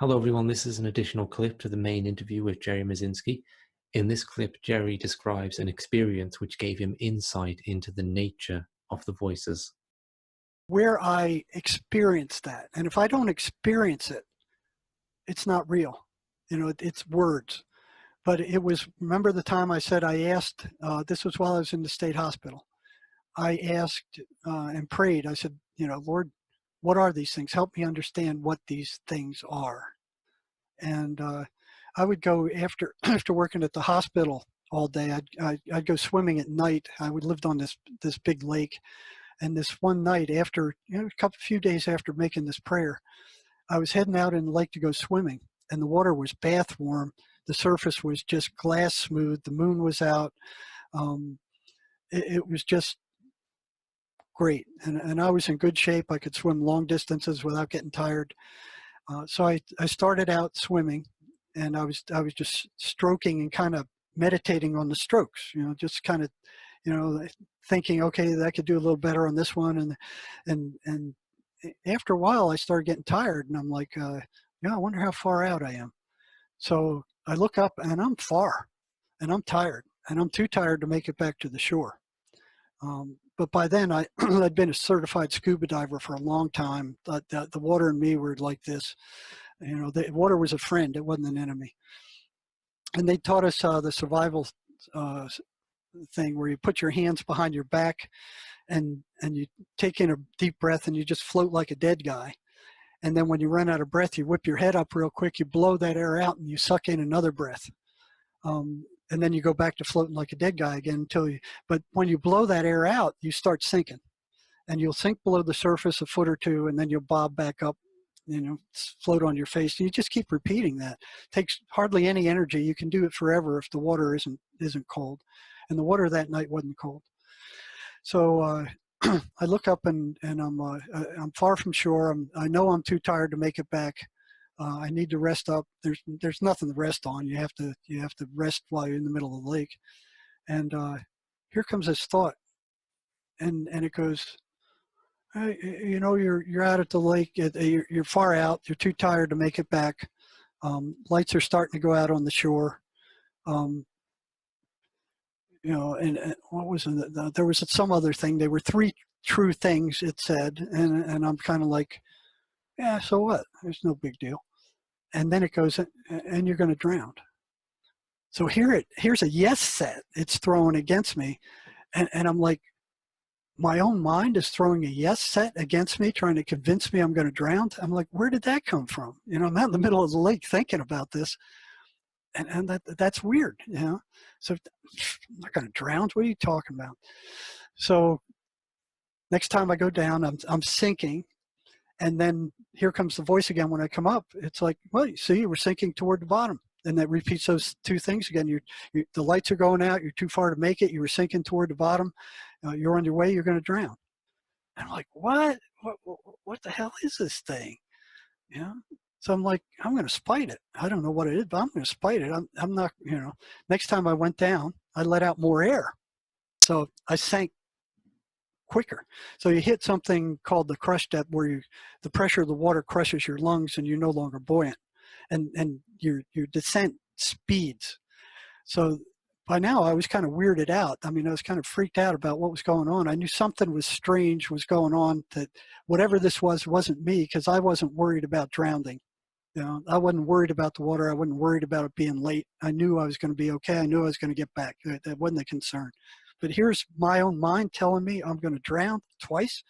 Hello, everyone. This is an additional clip to the main interview with Jerry Marzinsky. In this clip, Jerry describes an experience which gave him insight into the nature of the voices. Where I experience that, and if I don't experience it, it's not real. You know, it's words. But it was, remember the time I said I asked, this was while I was in the state hospital. I asked and prayed. I said, you know, Lord, what are these things? Help me understand what these things are. And I would go after working at the hospital all day. I'd go swimming at night. I lived on this big lake, and this one night after, you know, a few days after making this prayer, I was heading out in the lake to go swimming, and the water was bath warm. The surface was just glass smooth. The moon was out. It was just great, and I was in good shape. I could swim long distances without getting tired. So I started out swimming, and I was just stroking and kind of meditating on the strokes, you know, just kind of, you know, thinking, okay, I could do a little better on this one. And after a while I started getting tired, and I'm like, yeah, I wonder how far out I am. So I look up and I'm far, and I'm tired, and I'm too tired to make it back to the shore. But by then I'd been a certified scuba diver for a long time. The water and me were like this. You know, the water was a friend. It wasn't an enemy. And they taught us the survival thing where you put your hands behind your back, and you take in a deep breath, and you just float like a dead guy. And then when you run out of breath, you whip your head up real quick, you blow that air out, and you suck in another breath. And then you go back to floating like a dead guy again but when you blow that air out, you start sinking, and you'll sink below the surface a foot or two, and then you'll bob back up, you know, float on your face. And you just keep repeating that. It takes hardly any energy. You can do it forever if the water isn't cold. And the water that night wasn't cold. So I look up, and I'm far from shore. I know I'm too tired to make it back. I need to rest up. There's nothing to rest on. You have to rest while you're in the middle of the lake. And here comes this thought, and it goes, hey, you know, you're out at the lake. You're far out. You're too tired to make it back. Lights are starting to go out on the shore. You know, and what was it? There was some other thing. There were three true things it said, and I'm kind of like, yeah, so what? There's no big deal. And then it goes, and you're going to drown. So here's a yes set. It's thrown against me. And I'm like, my own mind is throwing a yes set against me, trying to convince me I'm going to drown. I'm like, where did that come from? You know, I'm out in the middle of the lake thinking about this. And that's weird, you know. So I'm not going to drown. What are you talking about? So next time I go down, I'm sinking. And then here comes the voice again when I come up. It's like, well, you see, you were sinking toward the bottom. And that repeats those two things again. The lights are going out. You're too far to make it. You were sinking toward the bottom. You're on your way. You're going to drown. And I'm like, what? What the hell is this thing? You know? So I'm like, I'm going to spite it. I don't know what it is, but I'm going to spite it. I'm not, you know. Next time I went down, I let out more air. So I sank quicker. So you hit something called the crush depth, where the pressure of the water crushes your lungs, and you're no longer buoyant, and your descent speeds. So by now I was kind of weirded out. I mean, I was kind of freaked out about what was going on. I knew something was strange was going on, that whatever this wasn't me, because I wasn't worried about drowning. You know, I wasn't worried about the water. I wasn't worried about it being late. I knew I was going to be okay. I knew I was going to get back. That wasn't a concern. But here's my own mind telling me I'm going to drown twice.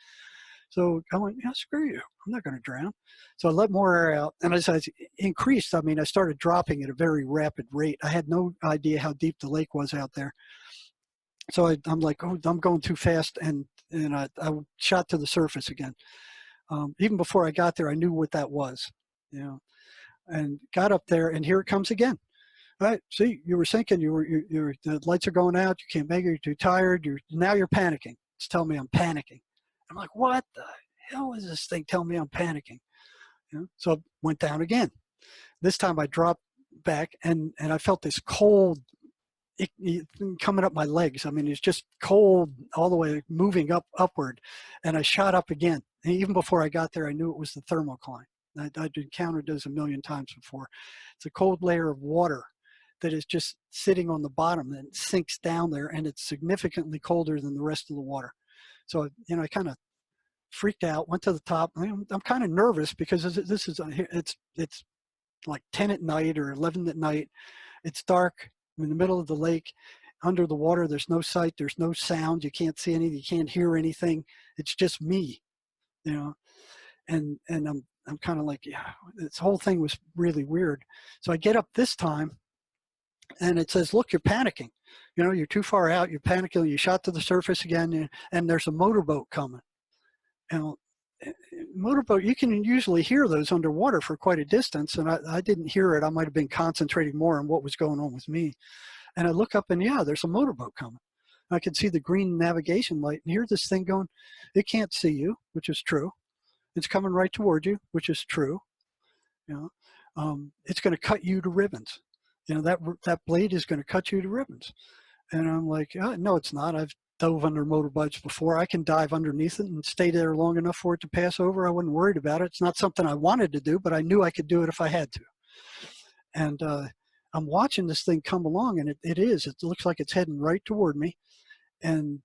So I went, yeah, screw you. I'm not going to drown. So I let more air out. And as I increased, I mean, I started dropping at a very rapid rate. I had no idea how deep the lake was out there. So I'm like, oh, I'm going too fast. And I shot to the surface again. Even before I got there, I knew what that was, you know, and got up there, and here it comes again. Right, see, you were sinking. The lights are going out. You can't make it. You're too tired. Now you're panicking. It's telling me I'm panicking. I'm like, what the hell is this thing telling me I'm panicking? You know? So I went down again. This time I dropped back, and I felt this cold coming up my legs. I mean, it's just cold all the way, moving upward. And I shot up again. And even before I got there, I knew it was the thermocline. I'd encountered those a million times before. It's a cold layer of water that is just sitting on the bottom and sinks down there, and it's significantly colder than the rest of the water. So, I kind of freaked out, went to the top. I'm kind of nervous because it's like 10 at night or 11 at night. It's dark. I'm in the middle of the lake, under the water. There's no sight. There's no sound. You can't see anything. You can't hear anything. It's just me, and I'm kind of like, yeah, this whole thing was really weird. So I get up this time, and it says, look, you're panicking. You're too far out. You're panicking. You shot to the surface again, and there's a motorboat coming. And motorboat, you can usually hear those underwater for quite a distance, and I didn't hear it. I might have been concentrating more on what was going on with me. And I look up, and yeah, there's a motorboat coming. I could see the green navigation light, and hear this thing going. It can't see you, which is true. It's coming right toward you, which is true. It's going to cut you to ribbons. That blade is going to cut you to ribbons. And I'm like, oh, no, it's not. I've dove under motorbikes before. I can dive underneath it and stay there long enough for it to pass over. I wasn't worried about it. It's not something I wanted to do, but I knew I could do it if I had to. And I'm watching this thing come along, and it looks like it's heading right toward me. And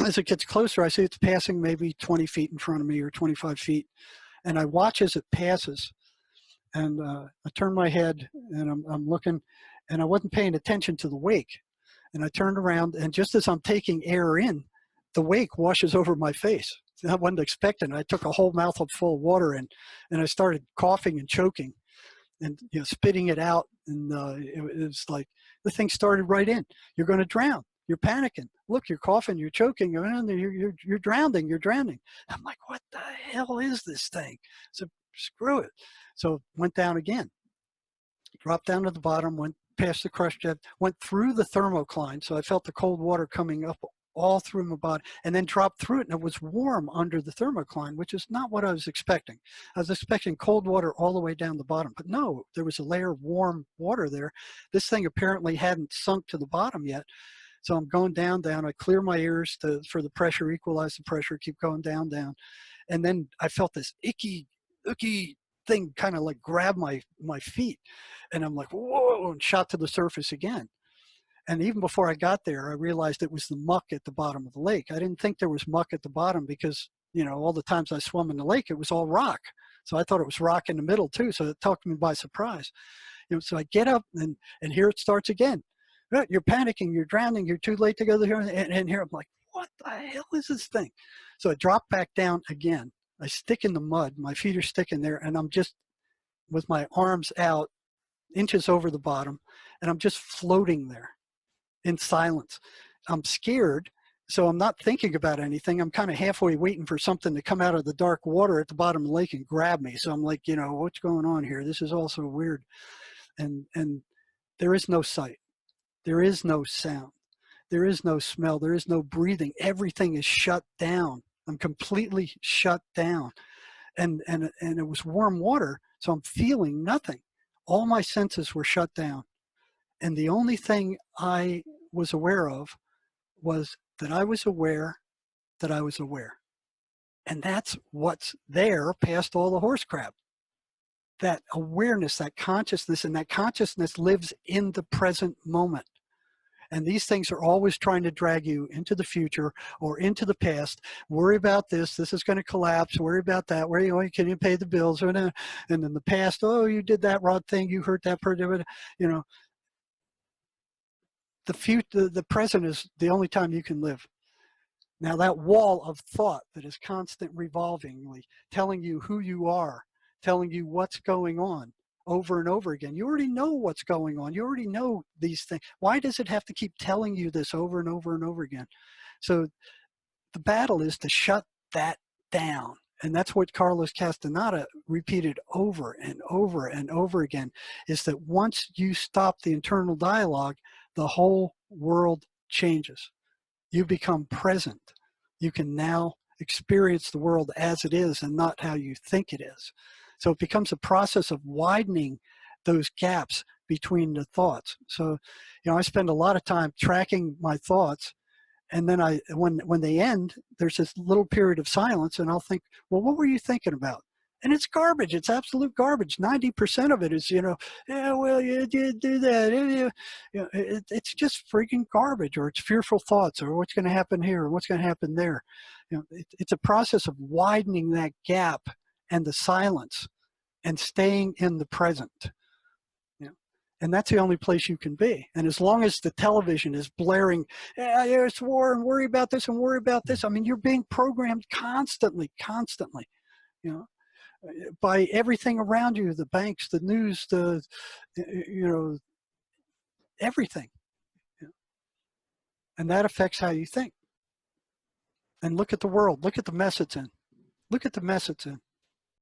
as it gets closer, I see it's passing maybe 20 feet in front of me or 25 feet. And I watch as it passes. And I turn my head, and I'm looking, and I wasn't paying attention to the wake. And I turned around, and just as I'm taking air in, the wake washes over my face. I wasn't expecting it. I took a whole mouthful full of water in, and I started coughing and choking and spitting it out. And it was like the thing started right in. You're going to drown. You're panicking. Look, you're coughing. You're choking. You're drowning. You're drowning. I'm like, what the hell is this thing? So screw it. So went down again. Dropped down to the bottom. Went past the crush jet, went through the thermocline, so I felt the cold water coming up all through my body, and then dropped through it, and it was warm under the thermocline, which is not what I was expecting. I was expecting cold water all the way down the bottom, but no, there was a layer of warm water there. This thing apparently hadn't sunk to the bottom yet, so I'm going down. I clear my ears for the pressure, equalize the pressure, keep going down, and then I felt this icky thing kind of like grab my feet, and I'm like, whoa, and shot to the surface again. And even before I got there, I realized it was the muck at the bottom of the lake. I didn't think there was muck at the bottom because, all the times I swum in the lake, it was all rock. So I thought it was rock in the middle too. So it took me by surprise. So I get up, and here it starts again. You're panicking, you're drowning, you're too late to go there. And here I'm like, what the hell is this thing? So I drop back down again. I stick in the mud, my feet are sticking there, and I'm just with my arms out, inches over the bottom, and I'm just floating there in silence. I'm scared, so I'm not thinking about anything. I'm kind of halfway waiting for something to come out of the dark water at the bottom of the lake and grab me. So I'm like, what's going on here? This is all so weird. And there is no sight. There is no sound. There is no smell. There is no breathing. Everything is shut down. I'm completely shut down, and it was warm water, so I'm feeling nothing. All my senses were shut down, and the only thing I was aware of was that I was aware that I was aware, and that's what's there past all the horse crap. That awareness, that consciousness, and that consciousness lives in the present moment. And these things are always trying to drag you into the future or into the past. Worry about this. This is going to collapse. Worry about that. Can you pay the bills? And in the past, oh, you did that wrong thing. You hurt that person. The present is the only time you can live. Now, that wall of thought that is constant revolvingly telling you who you are, telling you what's going on, over and over again. You already know what's going on. You already know these things. Why does it have to keep telling you this over and over and over again? So the battle is to shut that down. And that's what Carlos Castaneda repeated over and over and over again, is that once you stop the internal dialogue, the whole world changes. You become present. You can now experience the world as it is and not how you think it is. So it becomes a process of widening those gaps between the thoughts. So, I spend a lot of time tracking my thoughts, and then when they end, there's this little period of silence, and I'll think, well, what were you thinking about? And it's garbage. It's absolute garbage. 90% of it is, yeah, well, you did do that. It's just freaking garbage, or it's fearful thoughts, or what's going to happen here, or what's going to happen there. It's a process of widening that gap and the silence and staying in the present. And that's the only place you can be. And as long as the television is blaring, there's war and worry about this and worry about this. I mean, you're being programmed constantly, by everything around you, the banks, the news, everything. And that affects how you think. And look at the world. Look at the mess it's in. Look at the mess it's in.